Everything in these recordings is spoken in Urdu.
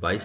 22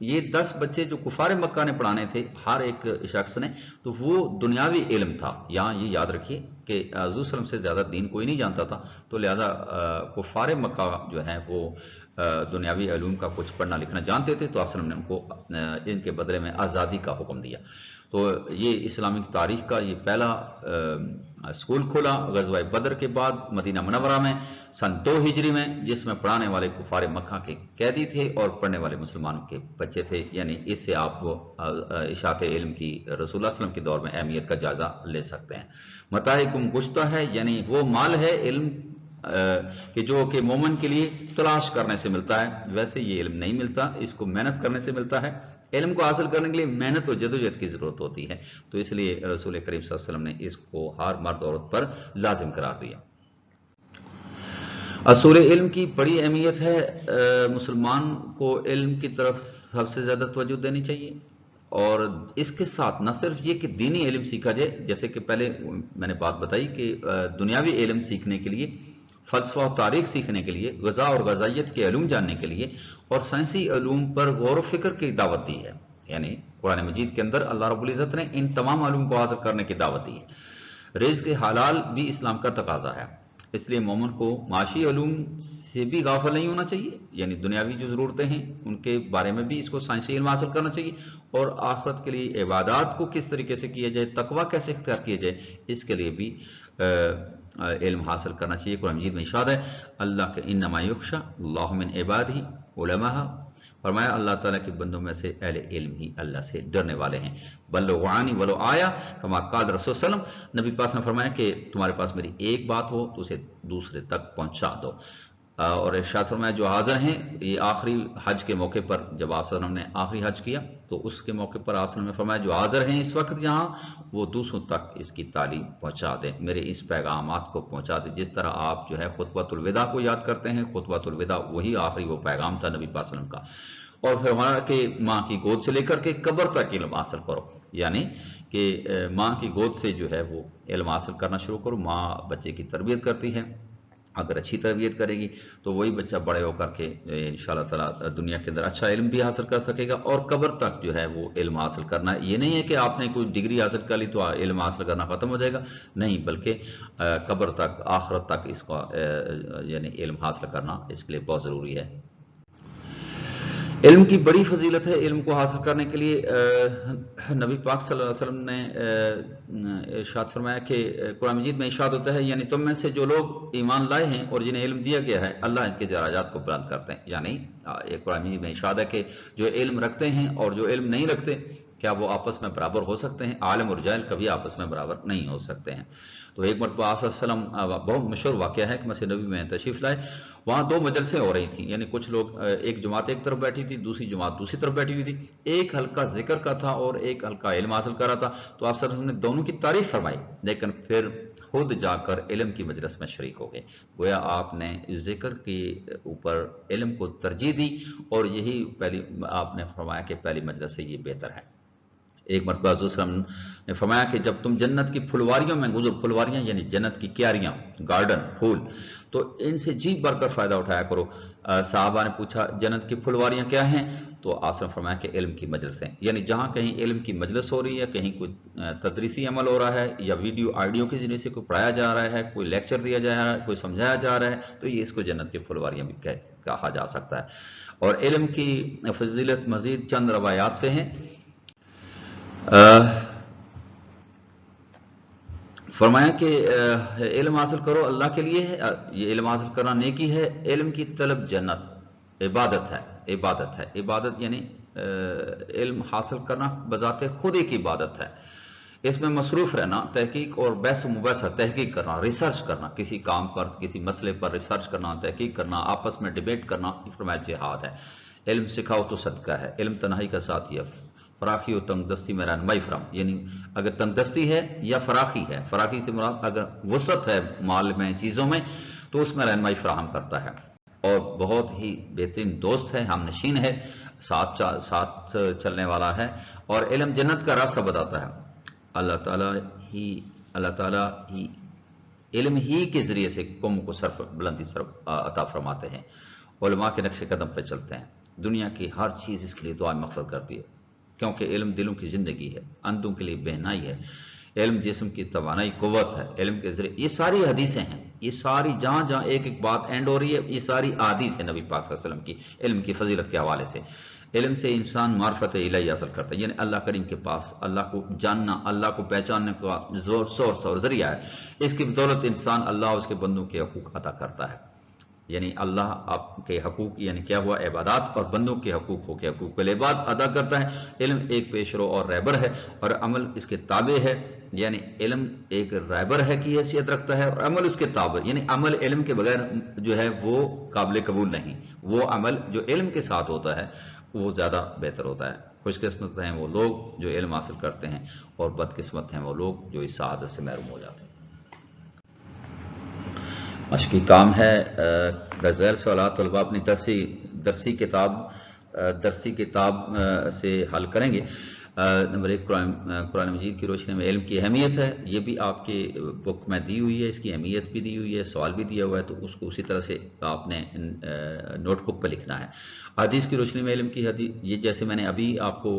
یہ 10 بچے جو کفار مکہ نے پڑھانے تھے ہر ایک شخص نے، تو وہ دنیاوی علم تھا۔ یہاں یہ یاد رکھیے کہ حضور صلی اللہ علیہ وسلم سے زیادہ دین کوئی نہیں جانتا تھا، تو لہذا کفار مکہ جو ہیں وہ دنیاوی علوم کا کچھ پڑھنا لکھنا جانتے تھے، تو آپ صلی اللہ علیہ وسلم نے ان کو ان کے بدلے میں آزادی کا حکم دیا۔ تو یہ اسلامی تاریخ کا یہ پہلا اسکول کھولا غزوہ بدر کے بعد مدینہ منورہ میں سن 2 ہجری میں، جس میں پڑھانے والے کفار مکہ کے قیدی تھے اور پڑھنے والے مسلمانوں کے بچے تھے۔ یعنی اس سے آپ کو اشاعت علم کی رسول اللہ صلی اللہ علیہ وسلم کے دور میں اہمیت کا جائزہ لے سکتے ہیں۔ متاع گم گشتہ ہے، یعنی وہ مال ہے علم کہ جو کہ مومن کے لیے تلاش کرنے سے ملتا ہے، ویسے یہ علم نہیں ملتا، اس کو محنت کرنے سے ملتا ہے۔ علم کو حاصل کرنے کے لیے محنت اور جدوجہد کی ضرورت ہوتی ہے، تو اس لیے رسول کریم صلی اللہ علیہ وسلم نے اس کو ہر مرد عورت پر لازم قرار دیا۔ اصول علم کی بڑی اہمیت ہے، مسلمان کو علم کی طرف سب سے زیادہ توجہ دینی چاہیے، اور اس کے ساتھ نہ صرف یہ کہ دینی علم سیکھا جائے، جیسے کہ پہلے میں نے بات بتائی کہ دنیاوی علم سیکھنے کے لیے، فلسفہ و تاریخ سیکھنے کے لیے، غذا اور غذائیت کے علوم جاننے کے لیے اور سائنسی علوم پر غور و فکر کی دعوت دی ہے۔ یعنی قرآن مجید کے اندر اللہ رب العزت نے ان تمام علوم کو حاصل کرنے کی دعوت دی ہے۔ رزق حلال بھی اسلام کا تقاضا ہے، اس لیے مومن کو معاشی علوم سے بھی غافل نہیں ہونا چاہیے، یعنی دنیاوی جو ضرورتیں ہیں ان کے بارے میں بھی اس کو سائنسی علم حاصل کرنا چاہیے، اور آخرت کے لیے عبادات کو کس طریقے سے کیا جائے، تقوی کیسے اختیار کیا جائے، اس کے لیے بھی علم حاصل کرنا چاہیے۔ قرآن مجید میں ارشاد ہے اللہ کے انما یخشى اللہ من عبادہ علماء، فرمایا اللہ تعالیٰ کے بندوں میں سے اہل علم ہی اللہ سے ڈرنے والے ہیں۔ بلغوا عنی ولو آیا کما قال رسول صلی اللہ علیہ وسلم، نبی پاک نے فرمایا کہ تمہارے پاس میری ایک بات ہو تو اسے دوسرے تک پہنچا دو۔ اور ارشاد فرمایا جو حاضر ہیں، یہ آخری حج کے موقع پر جب آپ صلی اللہ علیہ وسلم نے آخری حج کیا تو اس کے موقع پر آپ صلی اللہ علیہ وسلم نے فرمایا جو حاضر ہیں اس وقت یہاں وہ دوسروں تک اس کی تعلیم پہنچا دیں، میرے اس پیغامات کو پہنچا دیں۔ جس طرح آپ جو ہے خطبۃ الوداع کو یاد کرتے ہیں، خطبۃ الوداع وہی آخری وہ پیغام تھا نبی پاک صلی اللہ علیہ وسلم کا۔ اور پھر ہمارا کہ ماں کی گود سے لے کر کے قبر تک علم حاصل کرو، یعنی کہ ماں کی گود سے جو ہے وہ علم حاصل کرنا شروع کرو۔ ماں بچے کی تربیت کرتی ہے، اگر اچھی تربیت کرے گی تو وہی بچہ بڑے ہو کر کے انشاءاللہ تعالی دنیا کے اندر اچھا علم بھی حاصل کر سکے گا، اور قبر تک جو ہے وہ علم حاصل کرنا ہے۔ یہ نہیں ہے کہ آپ نے کوئی ڈگری حاصل کر لی تو علم حاصل کرنا ختم ہو جائے گا، نہیں، بلکہ قبر تک، آخرت تک اس کا یعنی علم حاصل کرنا اس کے لیے بہت ضروری ہے۔ علم کی بڑی فضیلت ہے۔ علم کو حاصل کرنے کے لیے نبی پاک صلی اللہ علیہ وسلم نے ارشاد فرمایا کہ قرآن مجید میں ارشاد ہوتا ہے یعنی تم میں سے جو لوگ ایمان لائے ہیں اور جنہیں علم دیا گیا ہے اللہ ان کے درجات کو بلند کرتے ہیں۔ یعنی قرآن مجید میں ارشاد ہے کہ جو علم رکھتے ہیں اور جو علم نہیں رکھتے کیا وہ آپس میں برابر ہو سکتے ہیں؟ عالم اور جاہل کبھی آپس میں برابر نہیں ہو سکتے ہیں۔ تو ایک مرتبہ آپ صلی اللہ علیہ وسلم بہت مشہور واقعہ ہے کہ مسجد نبی میں تشریف لائے، وہاں 2 مجلسیں ہو رہی تھیں، یعنی کچھ لوگ ایک جماعت ایک طرف بیٹھی تھی، دوسری جماعت دوسری طرف بیٹھی ہوئی تھی، ایک حلقہ ذکر کا تھا اور ایک حلقہ علم حاصل کر رہا تھا۔ تو آپ صلی اللہ علیہ وسلم نے دونوں کی تعریف فرمائی، لیکن پھر خود جا کر علم کی مجلس میں شریک ہو گئے، گویا آپ نے ذکر کے اوپر علم کو ترجیح دی، اور یہی پہلی آپ نے فرمایا کہ پہلی مجلس سے یہ بہتر ہے۔ ایک مرتبہ حضور صلی اللہ علیہ وسلم نے فرمایا کہ جب تم جنت کی پھلواریوں میں گزرو، پھلواریاں یعنی جنت کی کیاریاں، گارڈن، پھول، تو ان سے جی بھر کر فائدہ اٹھایا کرو۔ صحابہ نے پوچھا جنت کی پھلواریاں کیا ہیں؟ تو آپ نے فرمایا کہ علم کی مجلسیں، یعنی جہاں کہیں علم کی مجلس ہو رہی ہے، کہیں کوئی تدریسی عمل ہو رہا ہے یا ویڈیو آڈیو کے ذریعے سے کوئی پڑھایا جا رہا ہے، کوئی لیکچر دیا جا رہا ہے، کوئی سمجھایا جا رہا ہے، تو یہ اس کو جنت کی پھلواریاں بھی کہا جا سکتا ہے۔ اور علم کی فضیلت مزید چند روایات سے ہیں۔ فرمایا کہ علم حاصل کرو اللہ کے لیے ہے، یہ علم حاصل کرنا نیکی ہے، علم کی طلب جنت، عبادت ہے، عبادت ہے، عبادت یعنی علم حاصل کرنا بذات خود ایک عبادت ہے۔ اس میں مصروف رہنا، تحقیق اور بحث و مباحثہ، تحقیق کرنا، ریسرچ کرنا، کسی کام پر، کسی مسئلے پر ریسرچ کرنا، تحقیق کرنا، آپس میں ڈیبیٹ کرنا، یہ فرمایا جہاد ہے۔ علم سکھاؤ تو صدقہ ہے، علم تنہائی کا ساتھ یہ فراخی و تنگ دستی میں رہنمائی فرام، یعنی اگر تنگ دستی ہے یا فراخی ہے، فراخی سے مراد اگر وسعت ہے مال میں، چیزوں میں، تو اس میں رہنمائی فراہم کرتا ہے، اور بہت ہی بہترین دوست ہے، ہم نشین ہے، ساتھ چلنے والا ہے، اور علم جنت کا راستہ بتاتا ہے۔ اللہ تعالیٰ ہی علم ہی کے ذریعے سے قوم کو بلندی عطا فرماتے ہیں، علماء کے نقش قدم پہ چلتے ہیں۔ دنیا کی ہر چیز اس کے لیے دعا مغفرت کرتی ہے، کیونکہ علم دلوں کی زندگی ہے، اندھوں کے لیے بہنائی ہے، علم جسم کی توانائی قوت ہے، علم کے ذریعے یہ ساری حدیثیں ہیں، یہ ساری جہاں جہاں ایک ایک بات اینڈ ہو رہی ہے یہ ساری احادیث ہے نبی پاک صلی اللہ علیہ وسلم کی علم کی فضیلت کے حوالے سے۔ علم سے انسان معرفت الہی حاصل کرتا ہے، یعنی اللہ کریم کے پاس اللہ کو جاننا، اللہ کو پہچاننے کا سورس اور ذریعہ ہے، اس کی بدولت انسان اللہ اور اس کے بندوں کے حقوق ادا کرتا ہے، یعنی اللہ آپ کے حقوق یعنی کیا ہوا عبادات اور بندوں کے حقوق کے حقوق العباد ادا کرتا ہے۔ علم ایک پیشرو اور رہبر ہے اور عمل اس کے تابع ہے، یعنی علم ایک رہبر ہے کی حیثیت رکھتا ہے اور عمل اس کے تابع، یعنی عمل علم کے بغیر جو ہے وہ قابل قبول نہیں، وہ عمل جو علم کے ساتھ ہوتا ہے وہ زیادہ بہتر ہوتا ہے۔ خوش قسمت ہیں وہ لوگ جو علم حاصل کرتے ہیں اور بدقسمت ہیں وہ لوگ جو اس سعادت سے محروم ہو جاتے ہیں۔ مشقی کام ہے غزل سوالات طلباء اپنی درسی کتاب سے حل کریں گے۔ نمبر 1 قرآن مجید کی روشنی میں علم کی اہمیت ہے، یہ بھی آپ کے بک میں دی ہوئی ہے، اس کی اہمیت بھی دی ہوئی ہے، سوال بھی دیا ہوا ہے، تو اس کو اسی طرح سے آپ نے نوٹ بک پہ لکھنا ہے۔ حدیث کی روشنی میں علم کی حدیث، یہ جیسے میں نے ابھی آپ کو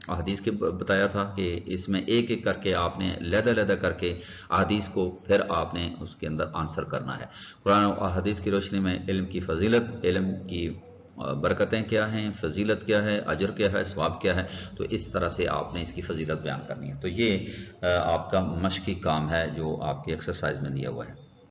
حدیث کے بتایا تھا کہ اس میں ایک ایک کر کے آپ نے علیحدہ کر کے حدیث کو پھر آپ نے اس کے اندر آنسر کرنا ہے۔ قرآن اور حدیث کی روشنی میں علم کی فضیلت، علم کی برکتیں کیا ہیں، فضیلت کیا ہے، اجر کیا ہے، ثواب کیا ہے، تو اس طرح سے آپ نے اس کی فضیلت بیان کرنی ہے۔ تو یہ آپ کا مشقی کام ہے جو آپ کی ایکسرسائز میں دیا ہوا ہے۔